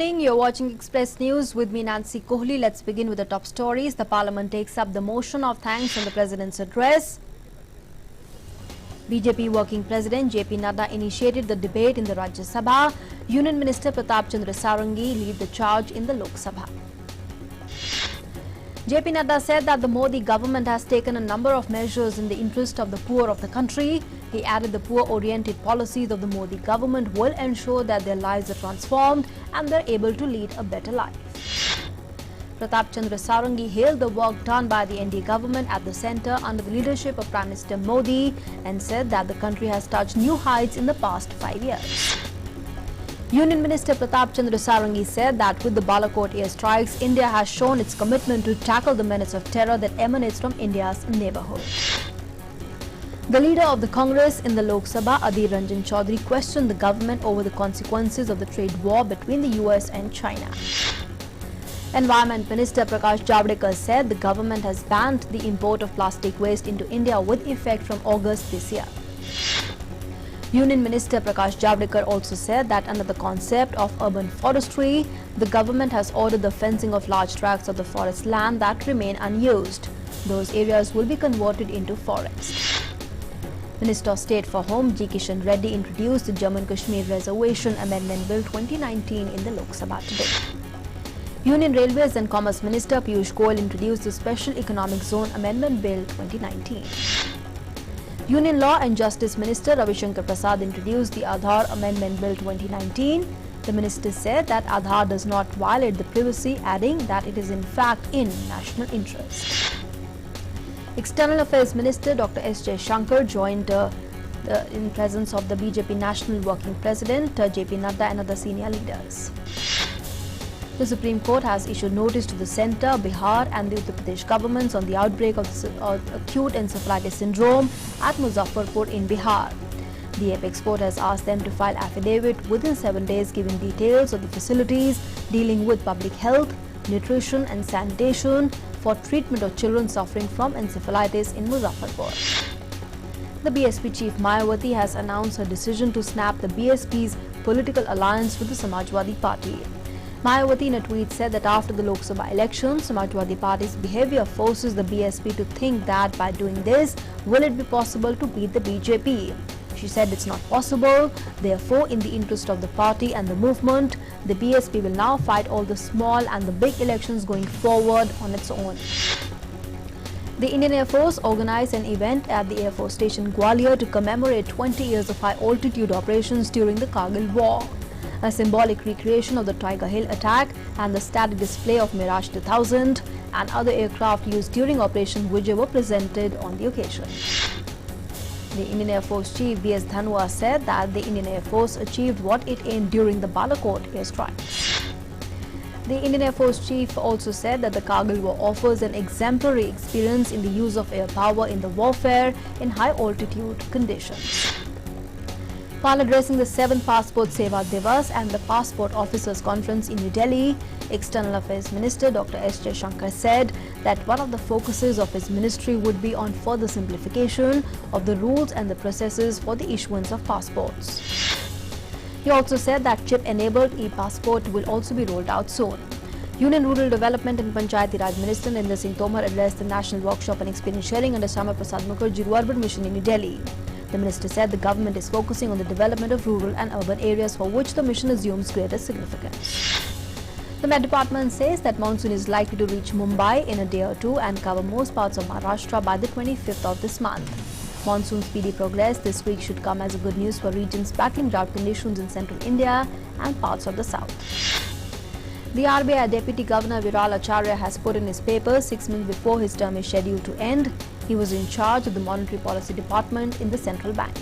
You're watching Express News with me, Nancy Kohli. Let's begin with the top stories. The Parliament takes up the motion of thanks on the President's address. BJP Working President JP Nadda initiated the debate in the Rajya Sabha. Union Minister Pratap Chandra Sarangi lead the charge in the Lok Sabha. JP Nadda said that the Modi government has taken a number of measures in the interest of the poor of the country. He added the poor-oriented policies of the Modi government will ensure that their lives are transformed and they're able to lead a better life. Pratap Chandra Sarangi hailed the work done by the NDA government at the centre under the leadership of Prime Minister Modi and said that the country has touched new heights in the past 5 years. Union Minister Pratap Chandra Sarangi said that with the Balakot airstrikes, India has shown its commitment to tackle the menace of terror that emanates from India's neighbourhood. The leader of the Congress in the Lok Sabha, Adhir Ranjan Chaudhary, questioned the government over the consequences of the trade war between the US and China. Environment Minister Prakash Javadekar said the government has banned the import of plastic waste into India with effect from August this year. Union Minister Prakash Javadekar also said that under the concept of urban forestry, the government has ordered the fencing of large tracts of the forest land that remain unused. Those areas will be converted into forest. Minister of State for Home G. Kishan Reddy introduced the Jammu and Kashmir Reservation Amendment Bill 2019 in the Lok Sabha today. Union Railways and Commerce Minister Piyush Goyal introduced the Special Economic Zone Amendment Bill 2019. Union Law and Justice Minister Ravi Shankar Prasad introduced the Aadhaar Amendment Bill 2019. The minister said that Aadhaar does not violate the privacy, adding that it is in fact in national interest. External Affairs Minister Dr. S. Shankar joined in presence of the BJP National Working President JP Nadda and other senior leaders. The Supreme Court has issued notice to the Centre, Bihar and the Uttar Pradesh governments on the outbreak of acute encephalitis syndrome at Muzaffarpur in Bihar. The Apex Court has asked them to file affidavit within 7 days giving details of the facilities dealing with public health, nutrition and sanitation for treatment of children suffering from encephalitis in Muzaffarpur. The BSP chief Mayawati has announced her decision to snap the BSP's political alliance with the Samajwadi Party. Mayawati in a tweet said that after the Lok Sabha elections, Samajwadi Party's behaviour forces the BSP to think that by doing this, will it be possible to beat the BJP? She said it's not possible. Therefore, in the interest of the party and the movement, the BSP will now fight all the small and the big elections going forward on its own. The Indian Air Force organized an event at the Air Force Station Gwalior to commemorate 20 years of high-altitude operations during the Kargil War. A symbolic recreation of the Tiger Hill attack and the static display of Mirage 2000 and other aircraft used during Operation Vijay were presented on the occasion. The Indian Air Force Chief V.S. Dhanwa said that the Indian Air Force achieved what it aimed during the Balakot airstrikes. The Indian Air Force Chief also said that the Kargil War offers an exemplary experience in the use of air power in the warfare in high-altitude conditions. While addressing the 7th Passport Seva Divas and the Passport Officers Conference in New Delhi, External Affairs Minister Dr. S. Shankar said that one of the focuses of his ministry would be on further simplification of the rules and the processes for the issuance of passports. He also said that chip-enabled e-passport will also be rolled out soon. Union Rural Development and Panchayati Raj Minister Narendra Singh Tomar addressed the National Workshop and Experience Sharing under Shami Prasad Mukherjee Urban Mission in New Delhi. The minister said the government is focusing on the development of rural and urban areas for which the mission assumes greater significance. The Met Department says that monsoon is likely to reach Mumbai in a day or two and cover most parts of Maharashtra by the 25th of this month. Monsoon's speedy progress this week should come as a good news for regions battling drought conditions in central India and parts of the south. The RBI Deputy Governor Viral Acharya has put in his papers 6 months before his term is scheduled to end. He was in charge of the Monetary Policy Department in the central bank.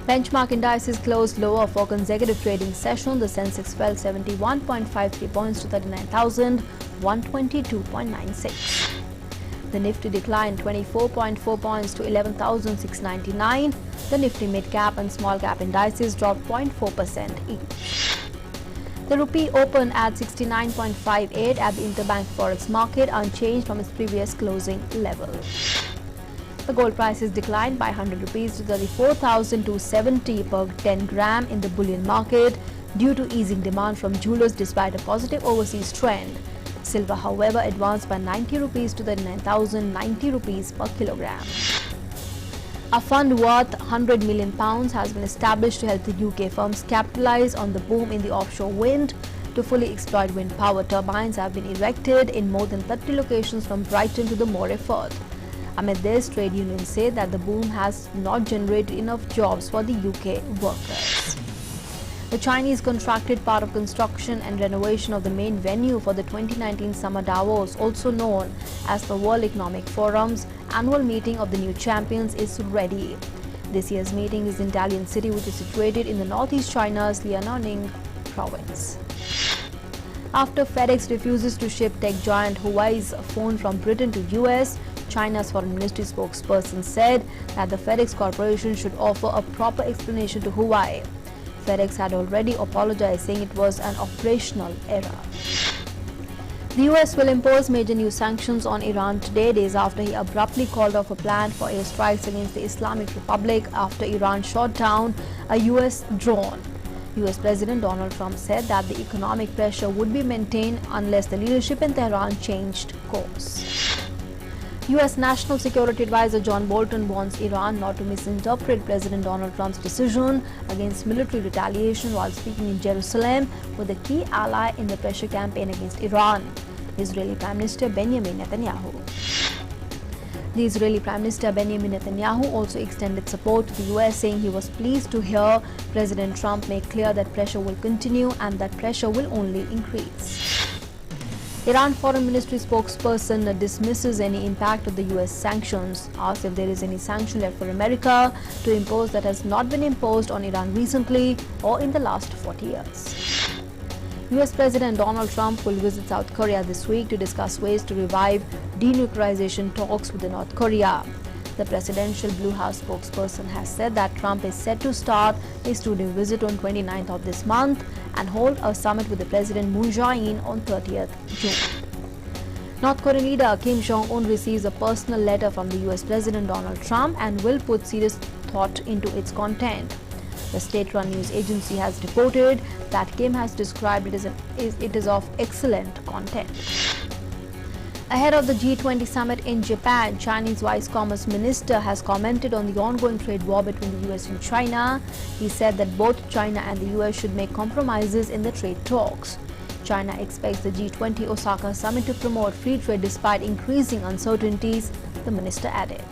Benchmark indices closed lower for consecutive trading session. The Sensex fell 71.53 points to 39,122.96. The Nifty declined 24.4 points to 11,699. The Nifty mid-cap and small-cap indices dropped 0.4% each. The rupee opened at 69.58 at the interbank forex market, unchanged from its previous closing level. The gold prices declined by 100 rupees to 34,270 per 10 gram in the bullion market. due to easing demand from jewelers despite a positive overseas trend. Silver, however, advanced by 90 rupees to 39,090 rupees per kilogram. A fund worth £100 million has been established to help the UK firms capitalize on the boom in the offshore wind. To fully exploit wind power, turbines have been erected in more than 30 locations from Brighton to the Moray Firth. Amid this, trade unions say that the boom has not generated enough jobs for the UK workers. The Chinese contracted part of construction and renovation of the main venue for the 2019 Summer Davos, also known as the World Economic Forum's annual meeting of the new champions, is ready. This year's meeting is in Dalian city, which is situated in the northeast China's Liaoning province. After FedEx refuses to ship tech giant Huawei's phone from Britain to US, China's foreign ministry spokesperson said that the FedEx Corporation should offer a proper explanation to Huawei. FedEx had already apologized, saying it was an operational error. The US will impose major new sanctions on Iran today, days after he abruptly called off a plan for airstrikes against the Islamic Republic after Iran shot down a US drone. US President Donald Trump said that the economic pressure would be maintained unless the leadership in Tehran changed course. US National Security Advisor John Bolton warns Iran not to misinterpret President Donald Trump's decision against military retaliation while speaking in Jerusalem with a key ally in the pressure campaign against Iran, Israeli Prime Minister Benjamin Netanyahu. The Israeli Prime Minister Benjamin Netanyahu also extended support to the US, saying he was pleased to hear President Trump make clear that pressure will continue and that pressure will only increase. Iran Foreign Ministry spokesperson dismisses any impact of the US sanctions, asked if there is any sanction left for America to impose that has not been imposed on Iran recently or in the last 40 years. US President Donald Trump will visit South Korea this week to discuss ways to revive denuclearization talks with North Korea. The presidential Blue House spokesperson has said that Trump is set to start his two-day visit on 29th of this month and hold a summit with the President Moon Jae-in on 30th June. North Korean leader Kim Jong-un receives a personal letter from the US President Donald Trump and will put serious thought into its content. The state-run news agency has reported that Kim has described it as of excellent content. Ahead of the G20 summit in Japan, Chinese Vice Commerce Minister has commented on the ongoing trade war between the US and China. He said that both China and the US should make compromises in the trade talks. China expects the G20 Osaka summit to promote free trade despite increasing uncertainties, the minister added.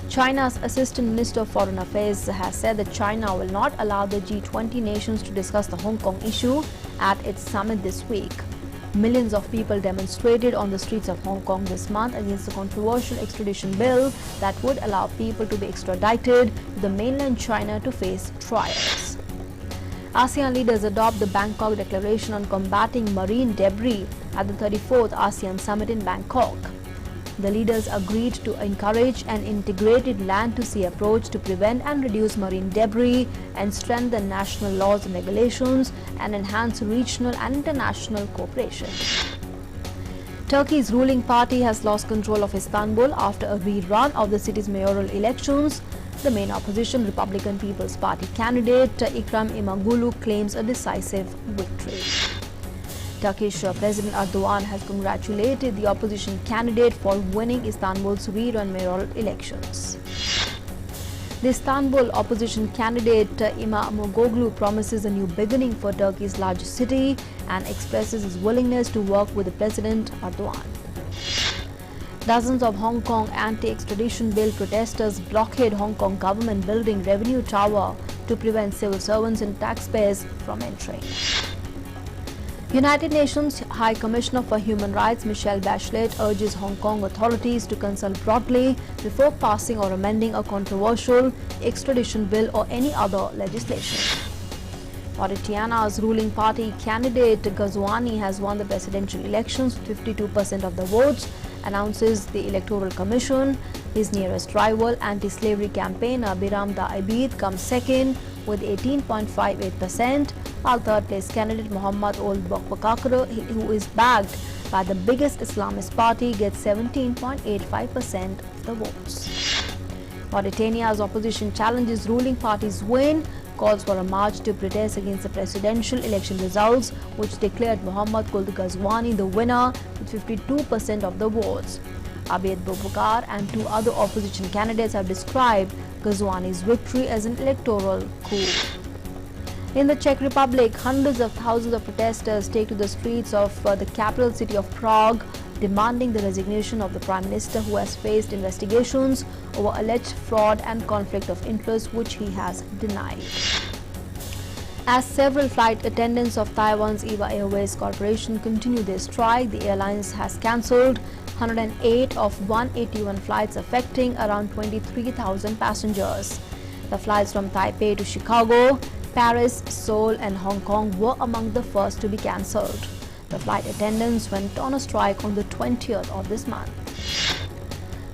China's Assistant Minister of Foreign Affairs has said that China will not allow the G20 nations to discuss the Hong Kong issue at its summit this week. Millions of people demonstrated on the streets of Hong Kong this month against the controversial extradition bill that would allow people to be extradited to the mainland China to face trials. ASEAN leaders adopt the Bangkok Declaration on combating marine debris at the 34th ASEAN Summit in Bangkok. The leaders agreed to encourage an integrated land-to-sea approach to prevent and reduce marine debris and strengthen national laws and regulations and enhance regional and international cooperation. Turkey's ruling party has lost control of Istanbul after a rerun of the city's mayoral elections. The main opposition Republican People's Party candidate Ekrem İmamoğlu claims a decisive victory. Turkish President Erdogan has congratulated the opposition candidate for winning Istanbul's rerun mayoral elections. The Istanbul opposition candidate İmamoğlu promises a new beginning for Turkey's largest city and expresses his willingness to work with President Erdogan. Dozens of Hong Kong anti-extradition bill protesters blockade Hong Kong government building Revenue Tower to prevent civil servants and taxpayers from entering. United Nations High Commissioner for Human Rights Michelle Bachelet urges Hong Kong authorities to consult broadly before passing or amending a controversial extradition bill or any other legislation. Mauritania's ruling party candidate Ghazouani has won the presidential elections with 52% of the votes, announces the Electoral Commission. His nearest rival, anti-slavery campaigner Biram Da Abid, comes second with 18.58%, while third-place candidate Mohammad Ould Boubacar, who is backed by the biggest Islamist party, gets 17.85% of the votes. Mauritania's opposition challenges ruling party's win, calls for a march to protest against the presidential election results, which declared Mohammad Quld Ghazwani the winner with 52% of the votes. Bhatpara and two other opposition candidates have described Ghazwani's victory as an electoral coup. In the Czech Republic, hundreds of thousands of protesters take to the streets of the capital city of Prague, demanding the resignation of the Prime Minister, who has faced investigations over alleged fraud and conflict of interest, which he has denied. As several flight attendants of Taiwan's EVA Airways Corporation continue their strike, the airlines has cancelled 108 of 181 flights, affecting around 23,000 passengers. The flights from Taipei to Chicago, Paris, Seoul and Hong Kong were among the first to be cancelled. The flight attendants went on a strike on the 20th of this month.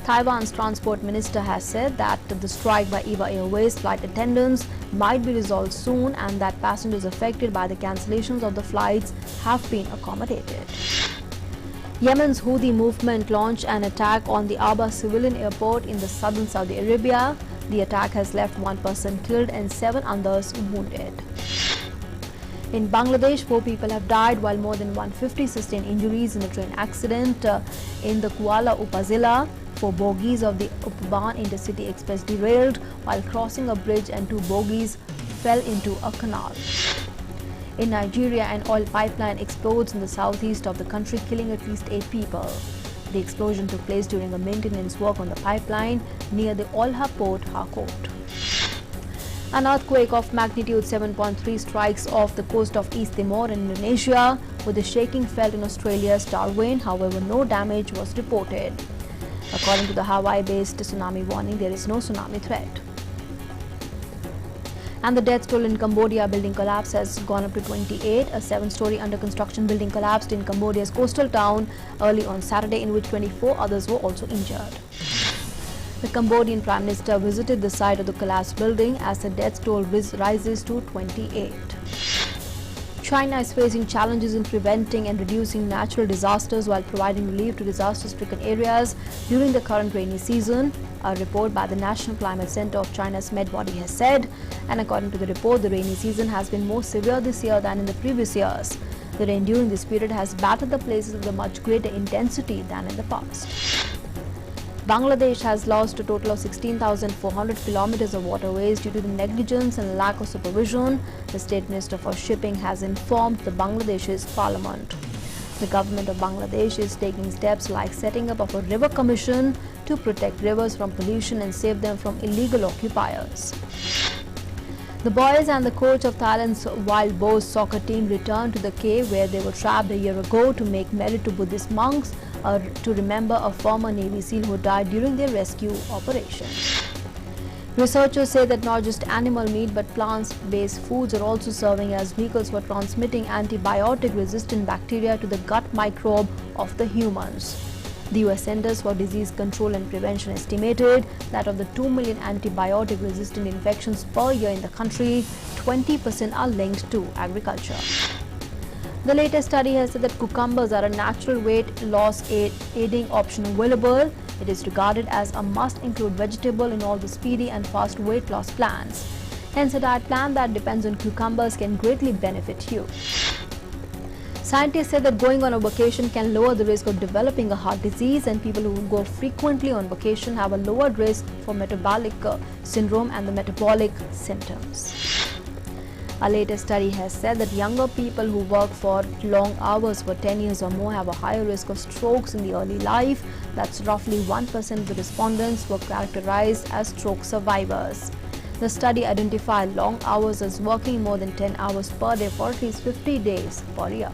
Taiwan's transport minister has said that the strike by EVA Airways flight attendants might be resolved soon and that passengers affected by the cancellations of the flights have been accommodated. Yemen's Houthi movement launched an attack on the Aba civilian airport in the southern Saudi Arabia. The attack has left one person killed and 7 others wounded. In Bangladesh, 4 people have died while more than 150 sustained injuries in a train accident in the Kuala Upazila. 4 bogies of the Upban Intercity Express derailed while crossing a bridge and 2 bogies fell into a canal. In Nigeria, an oil pipeline explodes in the southeast of the country, killing at least 8 people. The explosion took place during a maintenance work on the pipeline near the Olha port, Harcourt. An earthquake of magnitude 7.3 strikes off the coast of East Timor in Indonesia, with the shaking felt in Australia's Darwin. However, no damage was reported. According to the Hawaii-based tsunami warning, there is no tsunami threat. And the death toll in Cambodia building collapse has gone up to 28. A 7-story under construction building collapsed in Cambodia's coastal town early on Saturday, in which 24 others were also injured. The Cambodian Prime Minister visited the site of the collapsed building as the death toll rises to 28. China is facing challenges in preventing and reducing natural disasters while providing relief to disaster-stricken areas during the current rainy season. A report by the National Climate Center of China's Met body has said, and according to the report, the rainy season has been more severe this year than in the previous years. The rain during this period has battered the places with a much greater intensity than in the past. Bangladesh has lost a total of 16,400 kilometers of waterways due to the negligence and lack of supervision, the State Minister for Shipping has informed the Bangladesh's parliament. The government of Bangladesh is taking steps like setting up of a river commission to protect rivers from pollution and save them from illegal occupiers. The boys and the coach of Thailand's Wild Boars soccer team returned to the cave where they were trapped a year ago to make merit to Buddhist monks to remember a former Navy SEAL who died during their rescue operation. Researchers say that not just animal meat but plant-based foods are also serving as vehicles for transmitting antibiotic-resistant bacteria to the gut microbe of the humans. The US Centers for Disease Control and Prevention estimated that of the 2 million antibiotic-resistant infections per year in the country, 20% are linked to agriculture. The latest study has said that cucumbers are a natural weight loss aiding option available. It is regarded as a must-include vegetable in all the speedy and fast weight loss plans. Hence, a diet plan that depends on cucumbers can greatly benefit you. Scientists say that going on a vacation can lower the risk of developing a heart disease, and people who go frequently on vacation have a lowered risk for metabolic syndrome and the metabolic symptoms. A latest study has said that younger people who work for long hours for 10 years or more have a higher risk of strokes in the early life. That's roughly 1% of the respondents were characterized as stroke survivors. The study identified long hours as working more than 10 hours per day for at least 50 days per year.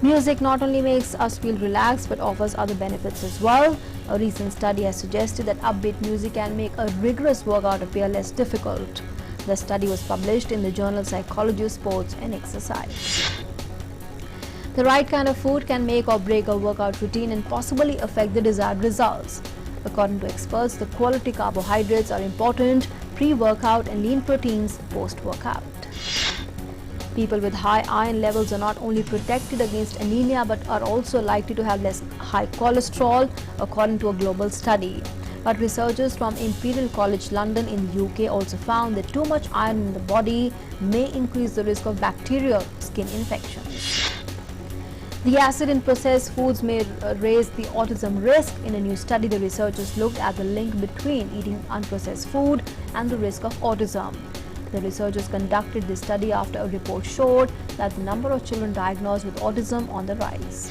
Music not only makes us feel relaxed but offers other benefits as well. A recent study has suggested that upbeat music can make a rigorous workout appear less difficult. The study was published in the journal Psychology of Sports and Exercise. The right kind of food can make or break a workout routine and possibly affect the desired results. According to experts, the quality carbohydrates are important pre-workout and lean proteins post-workout. People with high iron levels are not only protected against anemia but are also likely to have less high cholesterol, according to a global study. But researchers from Imperial College London in the UK also found that too much iron in the body may increase the risk of bacterial skin infections. The acid in processed foods may raise the autism risk. In a new study, the researchers looked at the link between eating unprocessed food and the risk of autism. The researchers conducted this study after a report showed that the number of children diagnosed with autism on the rise.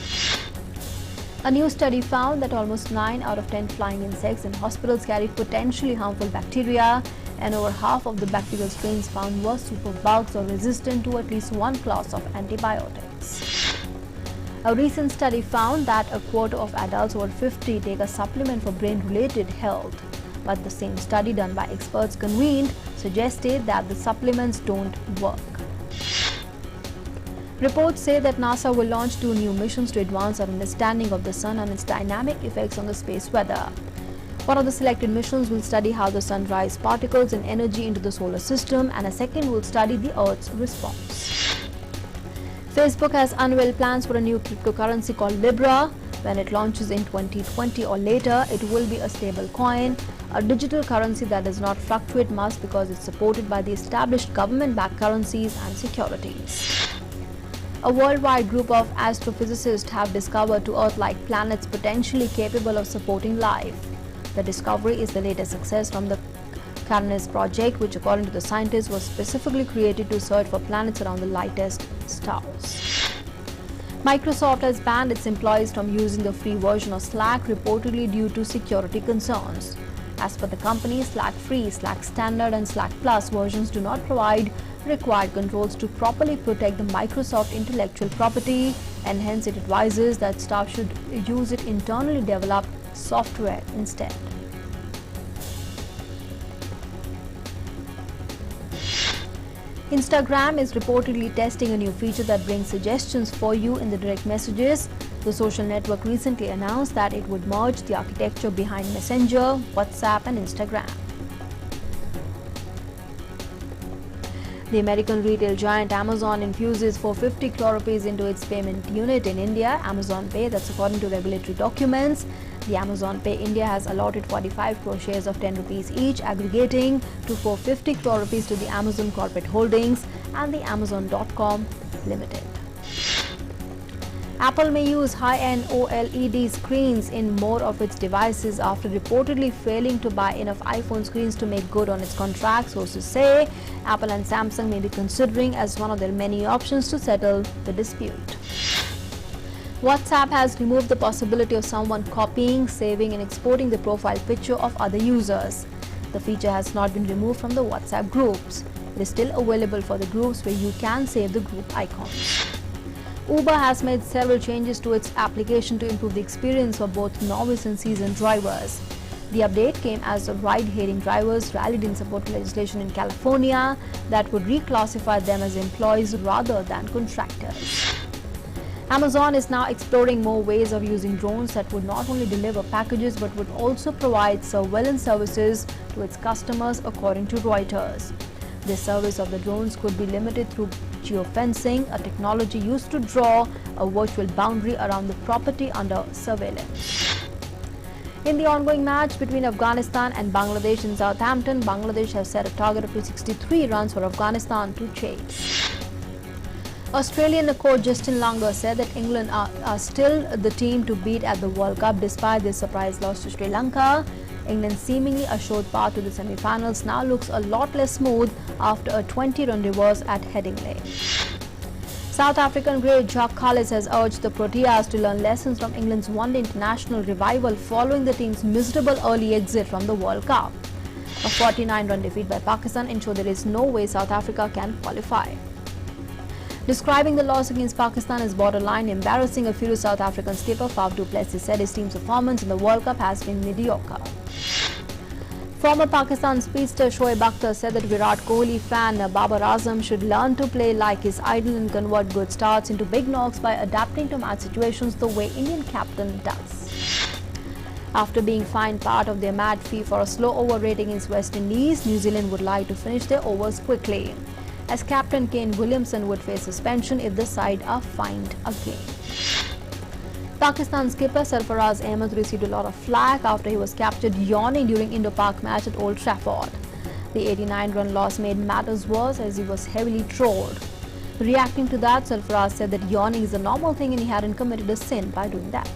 A new study found that almost 9 out of 10 flying insects in hospitals carry potentially harmful bacteria, and over half of the bacterial strains found were superbugs or resistant to at least one class of antibiotics. A recent study found that a quarter of adults over 50 take a supplement for brain-related health. But the same study done by experts convened suggested that the supplements don't work. Reports say that NASA will launch 2 new missions to advance our understanding of the sun and its dynamic effects on the space weather. One of the selected missions will study how the sun drives particles and energy into the solar system, and a second will study the Earth's response. Facebook has unveiled plans for a new cryptocurrency called Libra. When it launches in 2020 or later, it will be a stable coin, a digital currency that does not fluctuate much because it's supported by the established government-backed currencies and securities. A worldwide group of astrophysicists have discovered 2 Earth-like planets potentially capable of supporting life. The discovery is the latest success from the Canis project, which according to the scientists was specifically created to search for planets around the lightest stars. Microsoft has banned its employees from using the free version of Slack, reportedly due to security concerns. As per the company, Slack Free, Slack Standard and Slack Plus versions do not provide required controls to properly protect the Microsoft intellectual property, and hence it advises that staff should use its internally developed software instead. Instagram is reportedly testing a new feature that brings suggestions for you in the direct messages. The social network recently announced that it would merge the architecture behind Messenger, WhatsApp and Instagram. The American retail giant Amazon infuses 450 crore rupees into its payment unit in India, Amazon Pay. That's according to regulatory documents. The Amazon Pay India has allotted 45 crore shares of 10 rupees each, aggregating to 450 crore rupees to the Amazon Corporate Holdings and the Amazon.com Limited. Apple may use high-end OLED screens in more of its devices after reportedly failing to buy enough iPhone screens to make good on its contract. Sources say Apple and Samsung may be considering as one of their many options to settle the dispute. WhatsApp has removed the possibility of someone copying, saving and exporting the profile picture of other users. The feature has not been removed from the WhatsApp groups. It is still available for the groups where you can save the group icons. Uber has made several changes to its application to improve the experience for both novice and seasoned drivers. The update came as the ride-hailing drivers rallied in support of legislation in California that would reclassify them as employees rather than contractors. Amazon is now exploring more ways of using drones that would not only deliver packages but would also provide surveillance services to its customers, according to Reuters. The service of the drones could be limited through geofencing, a technology used to draw a virtual boundary around the property under surveillance. In the ongoing match between Afghanistan and Bangladesh in Southampton, Bangladesh has set a target of 263 runs for Afghanistan to chase. Australian coach Justin Langer said that England are still the team to beat at the World Cup despite their surprise loss to Sri Lanka. England's seemingly assured path to the semi-finals now looks a lot less smooth after a 20-run reverse at Headingley. South African great Jacques Kallis has urged the Proteas to learn lessons from England's one-day international revival following the team's miserable early exit from the World Cup. A 49-run defeat by Pakistan ensured there is no way South Africa can qualify. Describing the loss against Pakistan as borderline embarrassing, a furious South African skipper Faf du Plessis said his team's performance in the World Cup has been mediocre. Former Pakistan speedster Shoaib Akhtar said that Virat Kohli fan Babar Azam should learn to play like his idol and convert good starts into big knocks by adapting to match situations the way Indian captain does. After being fined part of their mad fee for a slow over rating against West Indies, New Zealand would like to finish their overs quickly, as captain Kane Williamson would face suspension if the side are fined again. Pakistan skipper Sarfaraz Ahmed received a lot of flack after he was captured yawning during Indo-Pak match at Old Trafford. The 89-run loss made matters worse as he was heavily trolled. Reacting to that, Sarfaraz said that yawning is a normal thing and he hadn't committed a sin by doing that.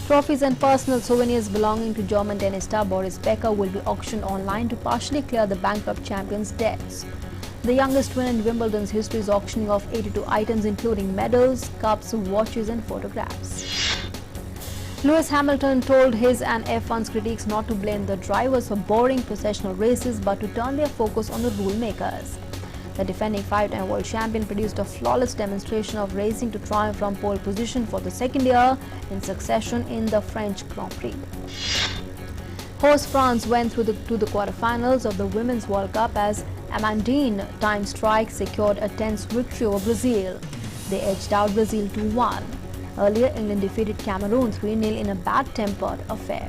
Trophies and personal souvenirs belonging to German tennis star Boris Becker will be auctioned online to partially clear the bankrupt champion's debts. The youngest winner in Wimbledon's history is auctioning off 82 items including medals, cups, watches and photographs. Lewis Hamilton told his and F1's critics not to blame the drivers for boring processional races but to turn their focus on the rule makers. The defending five-time world champion produced a flawless demonstration of racing to triumph from pole position for the second year in succession in the French Grand Prix. Host France went through to the quarterfinals of the Women's World Cup as Amandine Time-Strike secured a tense victory over Brazil. They edged out Brazil 2-1. Earlier, England defeated Cameroon 3-0 in a bad-tempered affair.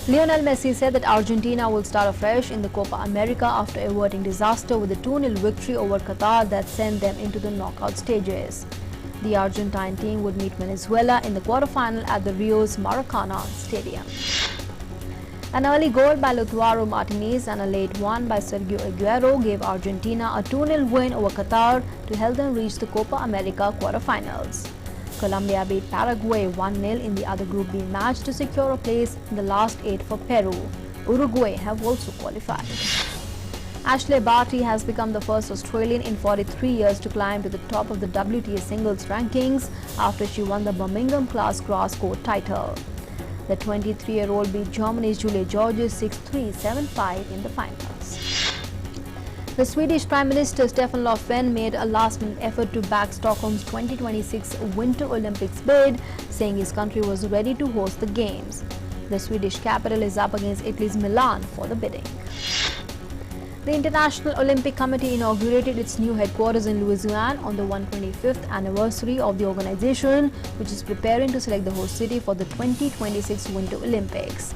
Lionel Messi said that Argentina will start afresh in the Copa America after averting disaster with a 2-0 victory over Qatar that sent them into the knockout stages. The Argentine team would meet Venezuela in the quarterfinal at the Rio's Maracana Stadium. An early goal by Lautaro Martinez and a late one by Sergio Aguero gave Argentina a 2-0 win over Qatar to help them reach the Copa America quarterfinals. Colombia beat Paraguay 1-0 in the other Group B match to secure a place in the last 8 for Peru. Uruguay have also qualified. Ashley Bharati has become the first Australian in 43 years to climb to the top of the WTA singles rankings after she won the Birmingham class grass court title. The 23-year-old beat Germany's Julia Georges 6-3, 7-5 in the finals. The Swedish Prime Minister Stefan Löfven made a last-minute effort to back Stockholm's 2026 Winter Olympics bid, saying his country was ready to host the Games. The Swedish capital is up against Italy's Milan for the bidding. The International Olympic Committee inaugurated its new headquarters in Louisiana on the 125th anniversary of the organization, which is preparing to select the host city for the 2026 Winter Olympics.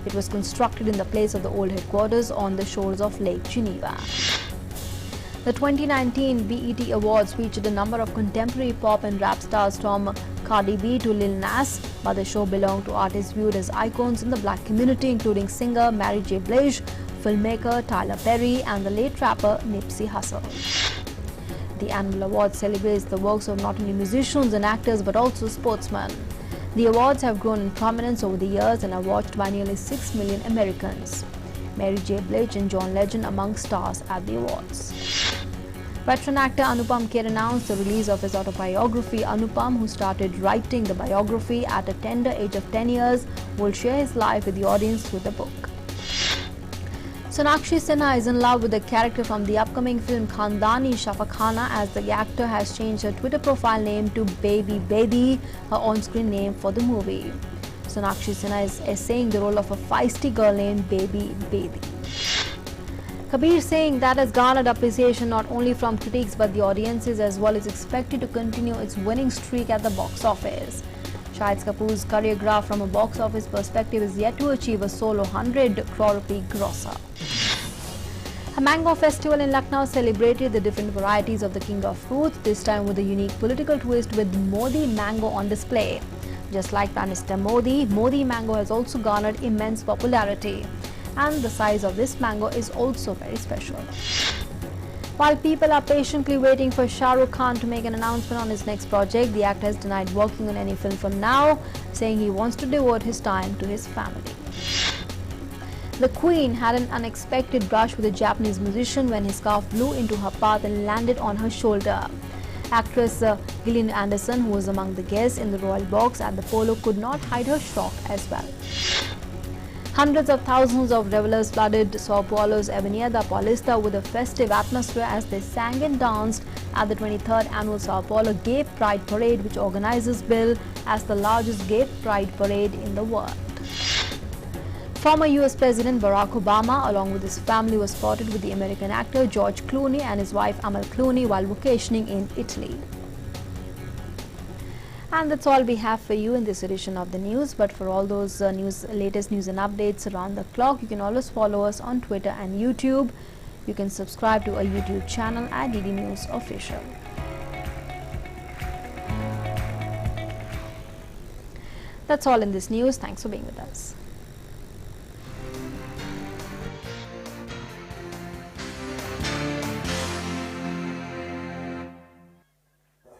It was constructed in the place of the old headquarters on the shores of Lake Geneva. The 2019 BET Awards featured a number of contemporary pop and rap stars from Cardi B to Lil Nas, but the show belonged to artists viewed as icons in the black community, including singer Mary J. Blige, filmmaker Tyler Perry, and the late rapper Nipsey Hussle. The annual award celebrates the works of not only musicians and actors but also sportsmen. The awards have grown in prominence over the years and are watched by nearly 6 million Americans. Mary J. Blige and John Legend among stars at the awards. Veteran actor Anupam Kher announced the release of his autobiography. Anupam, who started writing the biography at a tender age of 10 years, will share his life with the audience through the book. Sonakshi Sinha is in love with the character from the upcoming film Khandani Shafakhana, as the actor has changed her Twitter profile name to Baby Bedi, her on-screen name for the movie. Sonakshi Sinha is essaying the role of a feisty girl named Baby Bedi. Kabir Singh, that has garnered appreciation not only from critics but the audiences as well, is expected to continue its winning streak at the box office. Shahid Kapoor's career graph from a box office perspective is yet to achieve a solo 100 crore rupee grosser. A mango festival in Lucknow celebrated the different varieties of the king of fruits, this time with a unique political twist with Modi mango on display. Just like Prime Minister Modi, Modi mango has also garnered immense popularity. And the size of this mango is also very special. While people are patiently waiting for Shah Rukh Khan to make an announcement on his next project, the actor has denied working on any film from now, saying he wants to devote his time to his family. The Queen had an unexpected brush with a Japanese musician when his scarf blew into her path and landed on her shoulder. Actress Gillian Anderson, who was among the guests in the royal box at the polo, could not hide her shock as well. Hundreds of thousands of revelers flooded Sao Paulo's Avenida Paulista with a festive atmosphere as they sang and danced at the 23rd annual Sao Paulo Gay Pride Parade, which organizers bill as the largest gay pride parade in the world. Former US President Barack Obama, along with his family, was spotted with the American actor George Clooney and his wife Amal Clooney while vacationing in Italy. And that's all we have for you in this edition of the news. But for all those latest news and updates around the clock, you can always follow us on Twitter and YouTube. You can subscribe to our YouTube channel at DD News Official. That's all in this news. Thanks for being with us.